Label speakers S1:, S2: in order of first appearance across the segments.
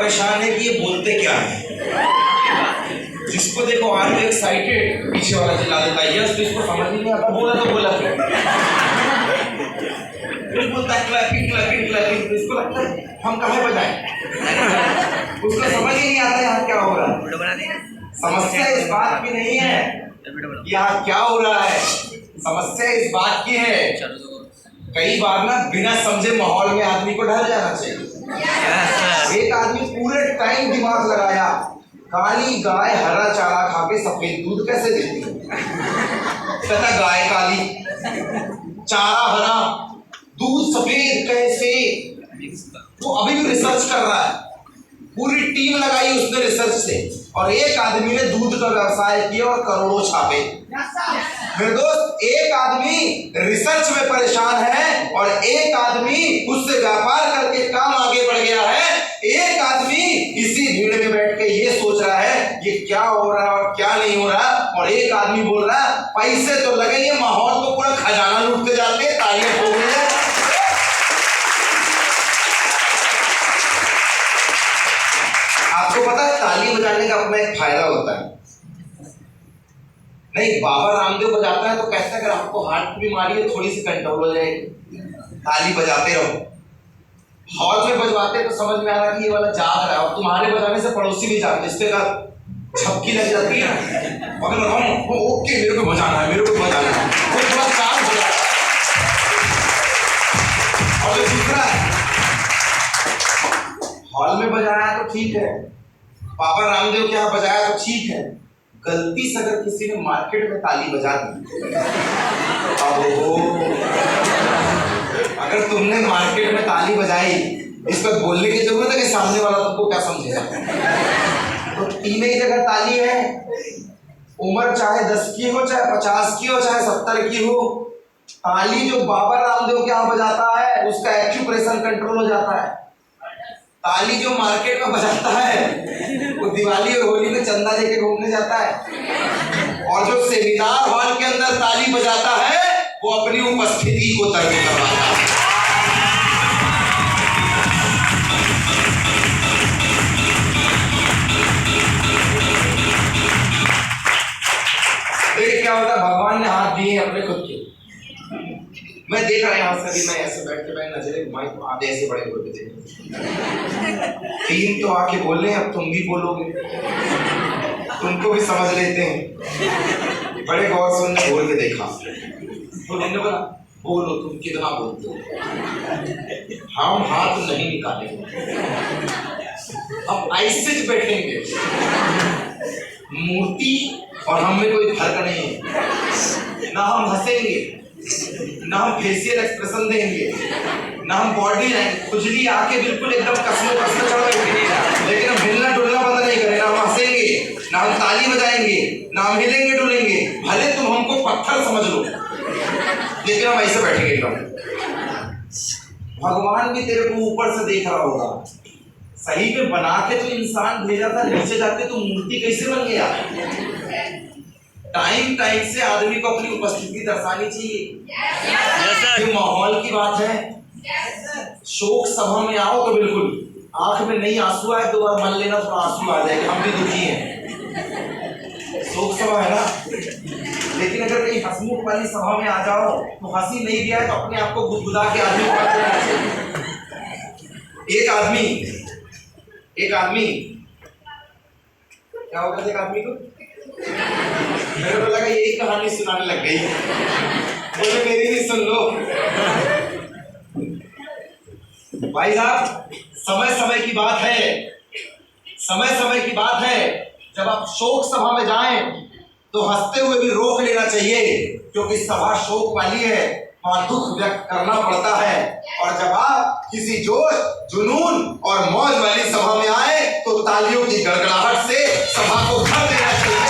S1: परेशान है कि ये बोलते क्या है। जिसको देखो आर यू एक्साइटेड, पीछे वाला चिल्ला देता है यस, तो इसको समझ ही नहीं आता बोला तो बोला क्यों। फिर बोलता है क्लैपिंग क्लैपिंग क्लैपिंग, तो इसको लगता है हम कहाँ बजाएं। उसको समझ ही नहीं आता यहाँ क्या हो रहा है। समस्या इस बात की नहीं है यहाँ क्या हो रहा है, समस्या इस बात की है कई बार ना बिना समझे माहौल में आदमी को ढल जाना चाहिए। एक आदमी पूरे टाइम दिमाग लगाया, काली गाय हरा चारा खा के सफेद दूध कैसे देती है। कहता गाय काली, चारा हरा, दूध सफेद कैसे। वो अभी भी रिसर्च कर रहा है, पूरी टीम लगाई उसने रिसर्च से, और एक आदमी ने दूध का व्यवसाय किया और करोड़ों छापे। मेरे दोस्त, एक आदमी रिसर्च में परेशान है और एक आदमी उससे व्यापार करके काम आगे बढ़ गया है। एक आदमी इसी भीड़ में बैठ के ये सोच रहा है ये क्या हो रहा है और क्या नहीं हो रहा, और एक आदमी बोल रहा है पैसे तो लगेंगे, माहौल तो पूरा खजाना लूटते जाते हैं, तालियां ठोक रहे हैं। आपको पता है ताली बजाने का अपना एक फायदा होता है। नहीं, बाबा रामदेव बजाता है तो कहते हैं अगर आपको हार्ट की बीमारी है थोड़ी सी कंट्रोल हो जाएगी, ताली बजाते रहो। हॉल में बजवाते तो समझ में आ रहा कि ये वाला जाग रहा है, और तुम्हारे बजाने से पड़ोसी भी जागते, इसके बाद झपकी लग जाती है। मगर हम ओके मेरे को बजाना है, मेरे को बजाना है, वो थोड़ा शांत हो जाता है। और दूसरा हॉल में बजाया तो ठीक है, बाबा रामदेव के यहाँ बजाया तो ठीक है, गलती से अगर किसी ने मार्केट में ताली बजा दी, अगर तुमने मार्केट में ताली बजाई, इस पर बोलने की जरूरत है कि सामने वाला तुमको क्या समझेगा। तो तीन ही जगह ताली है, उम्र चाहे 10 की हो, चाहे 50 की हो, चाहे 70 की हो, ताली जो बाबा रामदेव के यहाँ बजाता है उसका एक्यूप्रेशर कंट्रोल हो जाता है। ताली जो मार्केट में बजाता है वो दिवाली और होली में चंदा लेके घूमने जाता है, और जो सेमिनार हॉल के अंदर ताली बजाता है वो अपनी उपस्थिति को तर्क करवाता है। देखिए क्या होता है, भगवान ने हाथ दिए अपने खुद के। मैं देख रहा यहाँ से भी, मैं ऐसे बैठ के मैं नजरे घुमाई तो आधे ऐसे बड़े बोल के तीन तो आके बोल रहे हैं, अब तुम भी बोलोगे, तुमको भी समझ लेते हैं। बड़े गौर से उन्होंने बोल के देखा तो उन्होंने बोला बोलो तुम कितना बोलते हो, हम हाथ नहीं निकालेंगे, अब ऐसे बैठेंगे, मूर्ति और हम में कोई फर्क नहीं है, ना हम हंसेंगे, ना हम फेशियल एक्सप्रेशन देंगे, ना हम बॉडी खुजली आके बिल्कुल एकदम कसम चढ़ बैठेंगे, लेकिन हम हिलना डुलना बंद नहीं करें, ना हम हंसेंगे, ना हम ताली बजाएंगे, ना हम हिलेंगे डुलेंगे, भले तुम हमको पत्थर समझ लो, लेकिन हम ऐसे बैठेंगे एकदम। भगवान भी तेरे को ऊपर से देख रहा होगा, सही में बना के तो इंसान भेजा था, नीचे जाके तो मूर्ति कैसे बन गया। टाइम टाइम से आदमी को अपनी उपस्थिति दर्शानी चाहिए। ये माहौल की बात है। शोक सभा में आओ तो बिल्कुल आंख में नहीं आंसू आए तो बार मन लेना थोड़ा आंसू आ जाएगा, हम भी दुखी हैं, शोक सभा है ना। लेकिन अगर कहीं हंसमुख वाली सभा में आ जाओ तो हंसी नहीं भी आए तो अपने आप को गुदगुदा के आदमी पकड़ लेना चाहिए। एक आदमी क्या होगा, एक आदमी को मेरे को लगा यही कहानी सुनाने लग गई, बोले मेरी भी सुन लो। भाई साहब, समय समय की बात है, समय समय की बात है, जब आप शोक सभा में जाएं तो हंसते हुए भी रोक लेना चाहिए, क्योंकि सभा शोक वाली है, वहां दुख व्यक्त करना पड़ता है। और जब आप किसी जोश जुनून और मौज वाली सभा में आए तो तालियों की गड़गड़ाहट से सभा को भर देना चाहिए।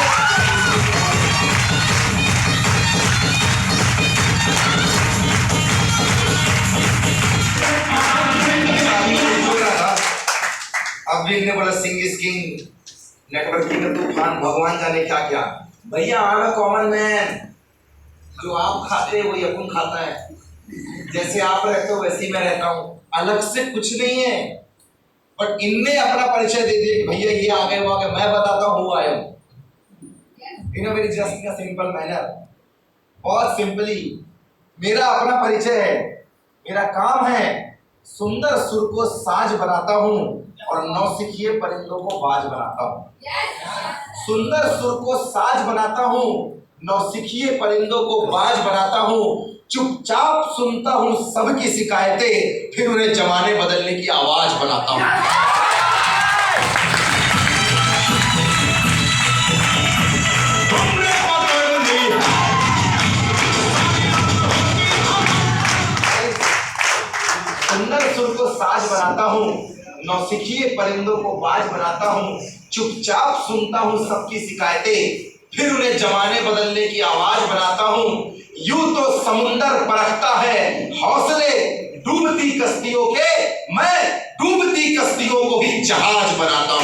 S1: अब भी ने बोला सिंग इज किंग, नेटवर्किंग का तूफान, भगवान जाने क्या क्या। भैया आई एम कॉमन मैन, जो आप खाते हैं वही अपन खाता है, जैसे आप रहते हो वैसे ही मैं रहता हूँ, अलग से कुछ नहीं है। बट इनने अपना परिचय दे दिया कि भैया ये आ गए वो आ गए, मैं बताता हूँ who I am in a very just in a simple manner. बहुत सिंपली मेरा अपना परिचय है, मेरा काम है सुंदर सुर को साज बनाता हूँ और नौसिखिए परिंदों को बाज बनाता हूँ। सुंदर सुर को साज बनाता हूँ, नौसिखिए परिंदों को बाज बनाता हूँ, चुपचाप सुनता हूँ सबकी शिकायतें, फिर उन्हें जमाने बदलने की आवाज बनाता हूँ। सुंदर सुर को साज बनाता हूँ, नौसिखिए परिंदों को बाज बनाता हूँ, चुपचाप सुनता हूँ सबकी शिकायतें, फिर उन्हें जमाने बदलने की आवाज बनाता हूँ। यूं तो समुंदर परखता है हौसले डूबती कश्तियों के, मैं डूबती कश्तियों को भी जहाज बनाता हूँ।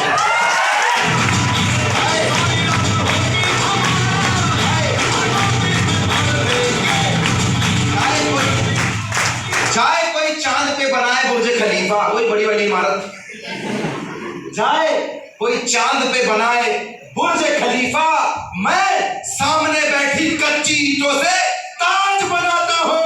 S1: जाए कोई चांद पे बनाए बुर्ज खलीफा, कोई बड़ी बड़ी इमारत, जाए कोई चांद पे बनाए बुर्ज खलीफा, मैं सामने बैठी कच्ची ईंटों से ताज बनाता हूं।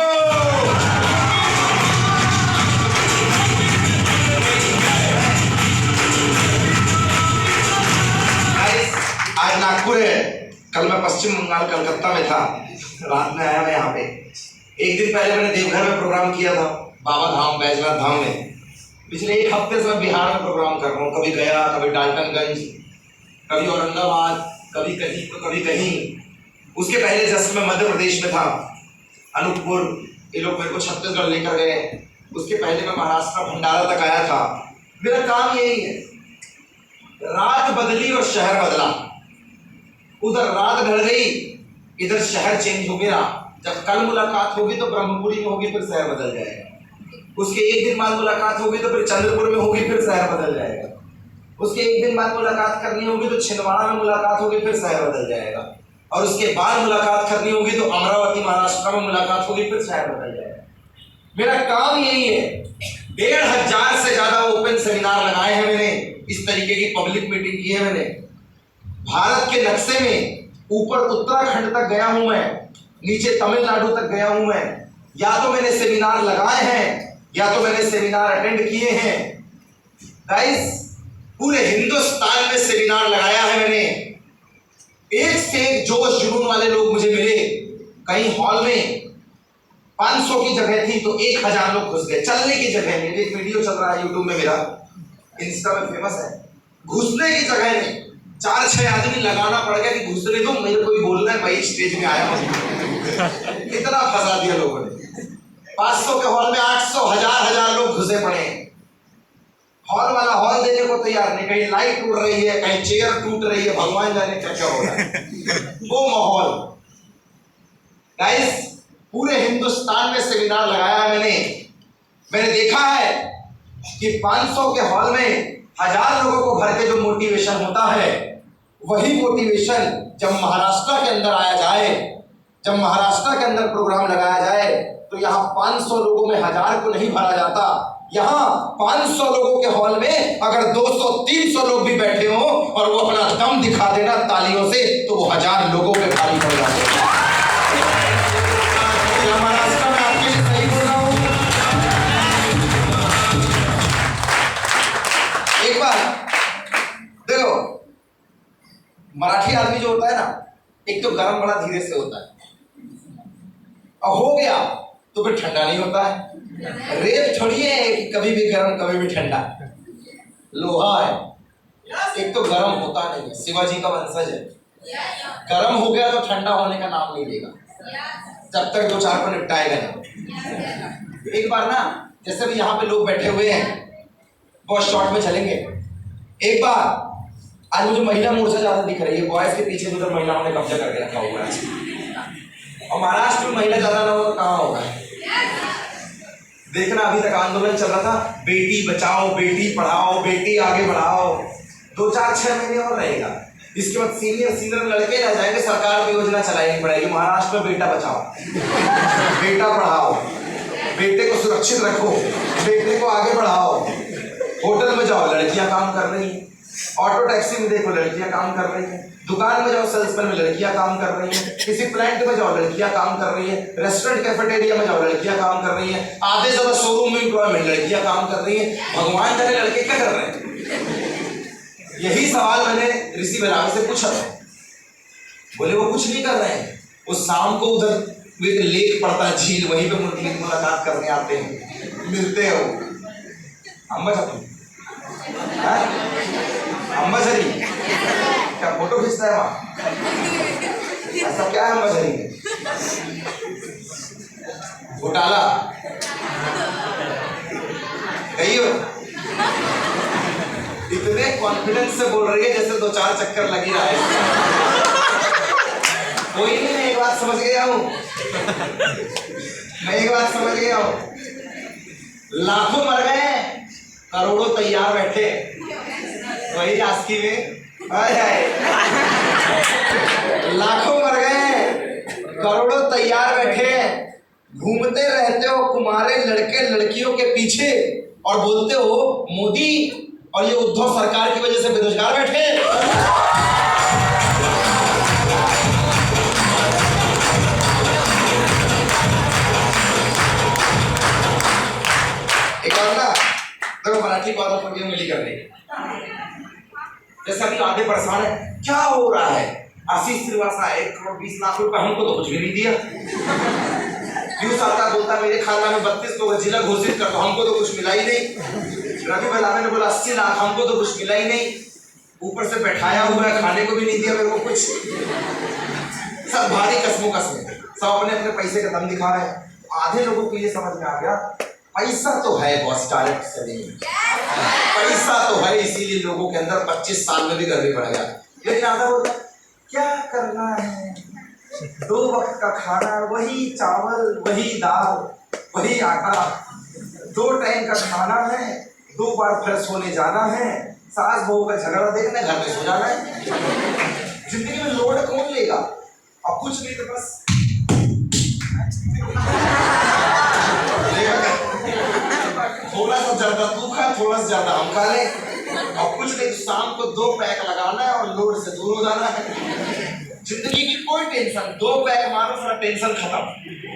S1: आज नागपुर है, कल मैं पश्चिम बंगाल कलकत्ता में था, रात में आया मैं यहाँ पे। एक दिन पहले मैंने देवघर में प्रोग्राम किया था, बाबा धाम बैजनाथ धाम में। पिछले एक हफ्ते से मैं बिहार में प्रोग्राम कर रहा हूँ, कभी गया, कभी डाल्टनगंज, कभी औरंगाबाद, कभी कहीं तो कभी कहीं। उसके पहले जस्ट मैं मध्य प्रदेश में था, अनूपपुर, ये लोग मेरे को छत्तीसगढ़ लेकर गए। उसके पहले मैं महाराष्ट्र भंडारा तक आया था। मेरा काम यही है, रात बदली और शहर बदला। उधर रात ढल गई, इधर शहर चेंज हो गया। जब कल मुलाकात होगी तो ब्रह्मपुरी में होगी, फिर शहर बदल जाएगा। उसके एक दिन बाद मुलाकात होगी तो फिर चंद्रपुर में होगी, फिर शहर बदल जाएगा। उसके एक दिन बाद मुलाकात करनी होगी तो छिंदवाड़ा में मुलाकात होगी, फिर शहर बदल जाएगा। और उसके बाद मुलाकात करनी होगी तो अमरावती महाराष्ट्र में मुलाकात होगी, फिर शहर बदल जाएगा। मेरा काम यही है। 1500 से ज्यादा ओपन सेमिनार लगाए हैं मैंने, इस तरीके की पब्लिक मीटिंग की है मैंने। भारत के नक्शे में ऊपर उत्तराखंड तक गया हूं मैं, नीचे तमिलनाडु तक गया हूं मैं। या तो मैंने सेमिनार लगाए हैं या तो मैंने सेमिनार अटेंड किए हैं। गाइस, पूरे हिंदुस्तान में सेमिनार लगाया है मैंने। एक से एक जोश जुनून वाले लोग मुझे मिले। कहीं हॉल में 500 की जगह थी तो 1000 लोग घुस गए। चलने की जगह नहीं, एक वीडियो चल रहा है यूट्यूब में, मेरा इंस्टा में फेमस है। घुसने की जगह नहीं, 4-6 आदमी लगाना पड़ गया कि घुसने दो, मेरे को भी बोलना है भाई, स्टेज में आया हूं। कितना फंसा दिया लोगों ने। 500 के हॉल में 800, 1000 लोग घुसे पड़े हैं। हॉल वाला हॉल देने को तैयार नहीं, कहीं लाइट टूट रही है, कहीं चेयर टूट रही है, भगवान जाने क्या क्या हो रहा है। वो माहौल। गाइस, पूरे हिंदुस्तान में सेमिनार लगाया है मैंने देखा है कि 500 के हॉल में 1000 लोगों को भर के जो मोटिवेशन होता है, वही मोटिवेशन जब महाराष्ट्र के अंदर आया जाए, जब महाराष्ट्र के अंदर प्रोग्राम लगाया जाए, तो यहाँ 500 लोगों में 1000 को नहीं भरा जाता। यहाँ 500 लोगों के हॉल में अगर 200-300 लोग भी बैठे हो और वो अपना दम दिखा देना तालियों से, तो वो 1000 लोगों पे भारी पड़ जाते हैं। महाराष्ट्र में आपके लिए सही बोल रहा हूं। एक बार देखो, मराठी आदमी जो होता है ना, एक तो गर्म बड़ा धीरे से होता है, और हो गया तो फिर ठंडा नहीं होता है। रेत थोड़ी है कि कभी भी गर्म कभी भी ठंडा, लोहा है। एक तो गर्म होता नहीं है, शिवाजी का वंशज है। गर्म हो गया तो ठंडा होने का नाम नहीं लेगा जब तक 2-4 को निपटाएगा नहीं। एक बार ना, जैसे भी यहाँ पे लोग बैठे हुए हैं, बहुत शॉर्ट में चलेंगे। एक बार आज मुझे महिला मोर्चा ज्यादा दिख रही है, बॉयज के पीछे उधर महिलाओं ने कब्जा करके रखा हुआ है। और महाराष्ट्र में महिला ज्यादा ना हो तो कहाँ होगा। देखना, अभी तक आंदोलन चल रहा था, बेटी बचाओ, बेटी पढ़ाओ, बेटी आगे बढ़ाओ। 2-4-6 महीने और रहेगा। इसके बाद सीनियर लड़के रह जाएंगे, सरकार की योजना चलानी पड़ेगी। महाराष्ट्र में बेटा बचाओ, बेटा पढ़ाओ, बेटे को सुरक्षित रखो, बेटे को आगे बढ़ाओ। होटल में जाओ लड़कियां काम कर रही हैं, ऑटो टैक्सी में देखो लड़कियां काम कर रही हैं, दुकान में जाओ सेल्समैन में लड़कियां काम कर रही हैं, किसी प्लांट में जाओ लड़कियां काम कर रही हैं, रेस्टोरेंट कैफेटेरिया में जाओ लड़कियां काम कर रही हैं, आधे ज्यादा शोरूम में एम्प्लॉयमेंट लड़कियां काम कर रही हैं। भगवान जाने लड़के क्या कर रहे हैं? यही सवाल मैंने ऋषि बराबर से पूछा था। बोले वो कुछ नहीं कर रहे हैं, वो शाम को उधर लेक पड़ता है झील, वहीं पे मुलाकात करने आते हैं, मिलते हैं वो अम्बाझरी अम्बाझरी क्या फोटो खींचता है वहां? ऐसा क्या है अम्बाझरी में? घोटाला कही हो? इतने कॉन्फिडेंस से बोल रही है जैसे 2-4 चक्कर लगी रहा है। कोई नहीं, मैं एक बात समझ गया हूं, मैं एक बात समझ गया हूं। लाखों मर गए, करोड़ों तैयार बैठे, वही आस्की में लाखों मर गए, करोड़ों तैयार बैठे, घूमते रहते हो कुमारे लड़के लड़कियों के पीछे और बोलते हो मोदी और ये उद्धव सरकार की वजह से बेरोजगार बैठे। एक और ना देखो मराठी को आदत पड़ मिली करने, जैसे अभी आधे परेशान है, क्या हो रहा है? आशीष श्रीवास्तव 1 करोड़ 20 लाख रुपए, हमको तो कुछ भी नहीं दिया। क्यों सरकार बोलता मेरे खाना में 32 को जिला घोषित कर दो, हमको तो कुछ मिला ही नहीं। रवि बलावे ने बोला 80 लाख, हमको तो कुछ मिला ही नहीं। ऊपर से बैठाया हुआ है, खाने को भी नहीं दिया मेरे को कुछ। सब भारी कसमों कसमें, सब अपने अपने पैसे का दम दिखा रहे हैं। आधे लोगों को ये समझ में आ गया पैसा तो है बॉस, डायरेक्ट सेलिंग पैसा तो है, इसीलिए लोगों के अंदर 25 साल में भी गर्मी पड़ गया। लेकिन आधा बोलता क्या करना है, 2 वक्त का खाना, वही चावल वही दाल वही आटा, 2 टाइम का खाना है, 2 बार फ्रेश होने जाना है, सास बहू का झगड़ा देखना, घर में सो जाना है। जिंदगी में लोड कौन लेगा? अब कुछ नहीं तो बस थोड़ा सा ज्यादा तू खा, थोड़ा सा ज्यादा हम खा ले, और कुछ नहीं, शाम को 2 पैक लगाना है और लोड से दूर हो जाना है। जिंदगी की कोई टेंशन, 2 पैक मारो सारा टेंशन खत्म।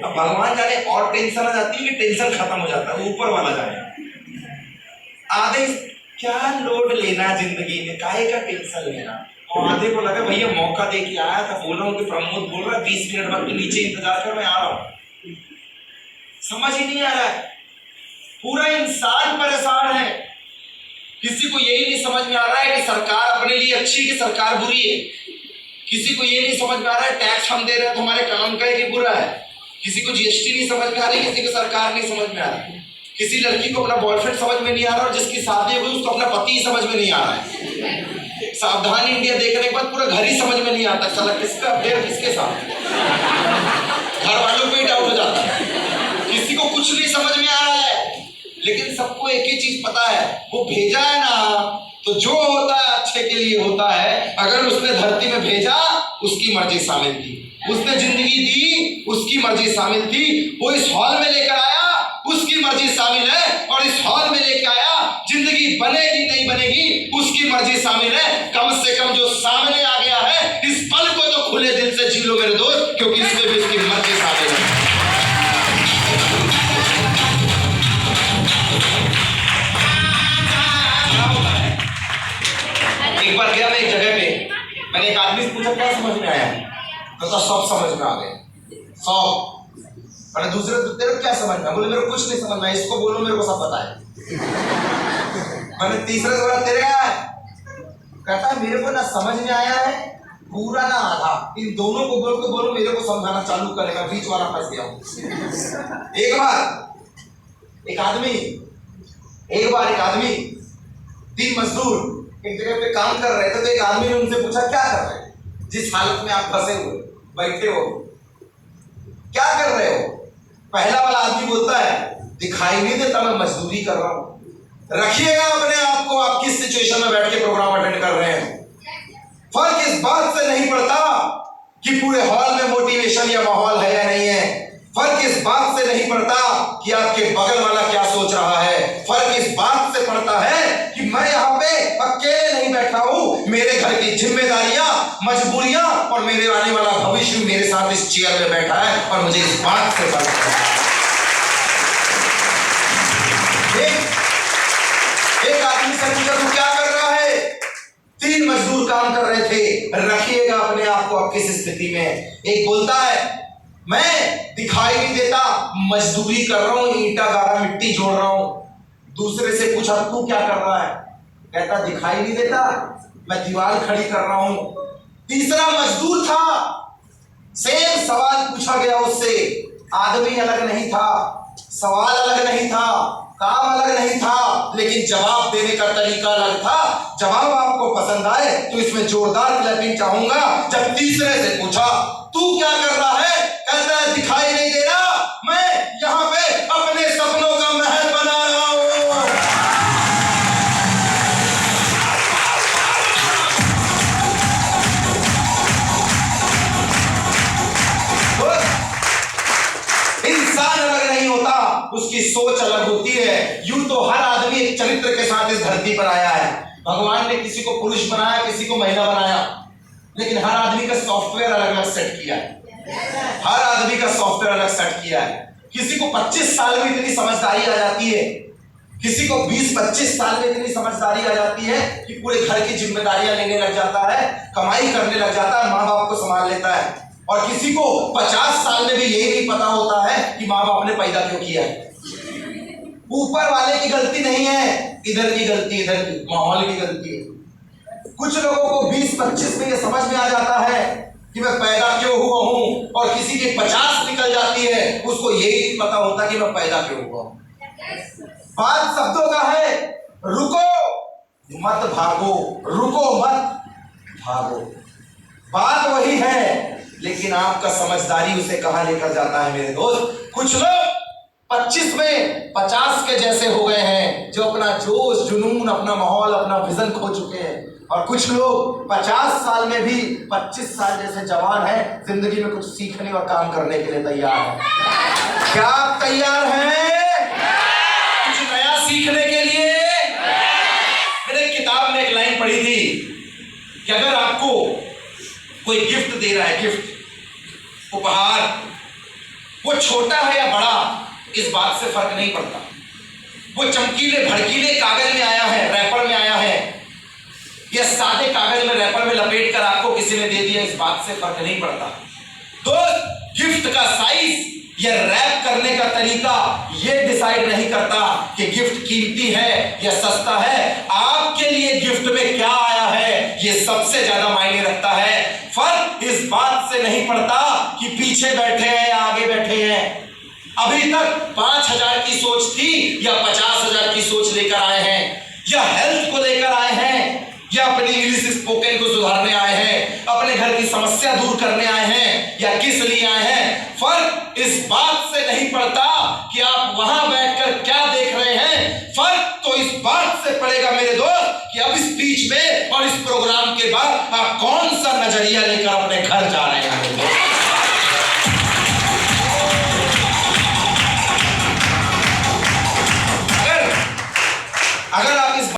S1: अब भगवान जाने और टेंशन आ जाती है कि टेंशन खत्म हो जाता है, ऊपर वाला जाने। आधे क्या लोड लेना जिंदगी में, काहे का टेंशन लेना। और आधे को लगा भैया मौका दे के आया था, बोला हूँ कि प्रमोद बोल रहा 20 मिनट बाद नीचे इंतजार कर, मैं आ रहा हूँ। समझ ही नहीं आ रहा है, पूरा इंसान परेशान है। किसी को यही नहीं समझ में आ रहा है कि सरकार अपने लिए अच्छी कि सरकार बुरी है। किसी को ये नहीं समझ में आ रहा है टैक्स हम दे रहे हैं तो हमारे काम का है कि बुरा है। किसी को जीएसटी नहीं समझ में आ रही, किसी को सरकार नहीं समझ में आ रहा है। किसी लड़की को अपना बॉयफ्रेंड समझ में नहीं आ रहा और जिसकी शादी हुई उसको अपना पति ही समझ में नहीं आ रहा है। सावधान इंडिया देखने के बाद पूरा घर ही समझ में नहीं आता, साला किसका अफेयर किसके साथ, घर वालों को ही डाउट हो जाता है। किसी को कुछ नहीं समझ में आ रहा है, लेकिन सबको एक ही चीज पता है, वो भेजा है ना तो जो होता है अच्छे के लिए होता है। अगर उसने धरती में भेजा उसकी मर्जी शामिल थी, उसने जिंदगी दी उसकी मर्जी शामिल थी, वो इस हॉल में लेकर आया उसकी मर्जी शामिल है, और इस हॉल में लेकर आया जिंदगी बनेगी नहीं बनेगी उसकी मर्जी शामिल है। कम से कम जो सामने आ गया है इस पल को तो खुले दिल से जी लो मेरे दोस्त, क्योंकि इसमें भी उसकी मर्जी शामिल है। एक बार गया मैं एक जगह पे, मैंने एक आदमी से पूछा क्या समझ में आया, तो सब समझ में आ गए, सब। मैंने दूसरे तेरे को क्या समझ में, बोले मेरे को कुछ नहीं समझ में, इसको बोलो मेरे को सब पता है। मैंने तीसरे से बोला तेरे क्या है, कहता मेरे को ना समझ में आया है पूरा ना आधा, इन दोनों को बोलो मेरे को समझाना चालू करेगा, बीच वाला फंस गया हूं। एक बार एक आदमी 3 मजदूर एक जगह पे काम कर रहे थे, तो एक आदमी ने उनसे पूछा क्या कर रहे हैं, जिस हालत में आप फंसे हुए बैठे हो क्या कर रहे हो। पहला वाला आदमी बोलता है दिखाई नहीं देता मैं मजदूरी कर रहा हूं। रखिएगा अपने आप को, आप किस सिचुएशन में बैठ के प्रोग्राम अटेंड कर रहे हैं। फर्क इस बात से नहीं पड़ता कि पूरे हॉल में मोटिवेशन या माहौल है या नहीं है, फर्क इस बात से नहीं पड़ता कि आपके बगल वाला क्या सोच रहा है, फर्क इस बात से पड़ता है बैठा हूं, मेरे घर की जिम्मेदारियां, मजबूरियां और मेरे आने वाला भविष्य मेरे साथ इस चेयर में बैठा है और मुझे इस बात से फर्क है। एक आदमी से पूछा तू क्या कर रहा है? 3 मजदूर काम कर रहे थे। रखिएगा अपने आप को अब किस स्थिति में। एक बोलता है मैं दिखाई नहीं देता, मजदूरी कर रहा हूं, ईंटा गारा मिट्टी जोड़ रहा हूं। दूसरे से पूछा तू क्या कर रहा है? कहता दिखाई नहीं देता, मैं दीवार खड़ी कर रहा हूं। तीसरा मजदूर था, सेम सवाल पूछा गया उससे। आदमी अलग नहीं था, सवाल अलग नहीं था, काम अलग नहीं था, लेकिन जवाब देने का तरीका अलग था। जवाब आपको पसंद आए तो इसमें जोरदार क्लैपिंग चाहूंगा। जब तीसरे से पूछा तू क्या कर रहा है? कहता है दिखाई नहीं दे रहा, मैं यहां पे अपने सपनों का महल बना रहा हूं। इंसान अलग नहीं होता, उसकी सोच अलग होती है। यूं तो हर आदमी एक चरित्र के साथ इस धरती पर आया है। भगवान ने किसी को पुरुष बनाया, किसी को महिला बनाया, लेकिन हर आदमी का सॉफ्टवेयर अलग अलग सेट किया है। हर आदमी का सॉफ्टवेयर अलग सेट किया है। किसी को 25 साल में इतनी समझदारी आ जाती है, किसी को 20-25 साल में इतनी समझदारी आ जाती है कि पूरे घर की जिम्मेदारियां लेने लग जाता है, कमाई करने लग जाता है, माँ बाप को संभाल लेता है। और किसी को 50 साल में भी यही नहीं पता होता है कि माँ बाप ने पैदा क्यों किया है। ऊपर वाले की गलती नहीं है, इधर की गलती, इधर की माहौल की गलती है। कुछ लोगों को 20-25 में ये समझ में आ जाता है कि मैं पैदा क्यों हुआ हूं, और किसी की 50 निकल जाती है, उसको यही नहीं पता होता कि मैं पैदा क्यों हुआ हूं। बात शब्दों का है, रुको मत भागो, रुको मत भागो। बात वही है, लेकिन आपका समझदारी उसे कहां लेकर जाता है मेरे दोस्त। कुछ लोग 25 में 50 के जैसे हो गए हैं, जो अपना जोश जुनून, अपना माहौल, अपना विजन खो चुके हैं। और कुछ लोग 50 साल में भी 25 साल जैसे जवान हैं, जिंदगी में कुछ सीखने और काम करने के लिए तैयार हैं। क्या आप तैयार हैं कुछ नया सीखने के लिए? मैंने एक किताब में एक लाइन पढ़ी थी कि अगर आपको कोई गिफ्ट दे रहा है, गिफ्ट, उपहार, वो छोटा है या बड़ा, इस बात से फर्क नहीं पड़ता। वो चमकीले भड़कीले कागज में आया है, रैपर में आया है, या सादे कागज में रैपर में लपेट कर आपको किसी ने दे दिया, इस बात से फर्क नहीं पड़ता। तो गिफ्ट का साइज या रैप करने का तरीका ये डिसाइड नहीं करता कि गिफ्ट कीमती है या सस्ता है। आपके लिए गिफ्ट में क्या आया है, ये सबसे ज्यादा मायने रखता है। फर्क इस बात से नहीं पड़ता कि पीछे बैठे हैं या आगे बैठे हैं। अभी तक 5,000 की सोच थी या 50,000 की सोच लेकर आए हैं, या हेल्थ को लेकर आए हैं, या अपनी इंग्लिश स्पोकन को सुधारने आए हैं, अपने घर की समस्या दूर करने आए हैं, या किस लिए आए हैं। फर्क इस बात से नहीं पड़ता कि आप वहां बैठकर क्या देख रहे हैं। फर्क तो इस बात से पड़ेगा मेरे दोस्त कि अब इस स्पीच में और इस प्रोग्राम के बाद आप कौन सा नजरिया लेकर अपने घर जा रहे हैं।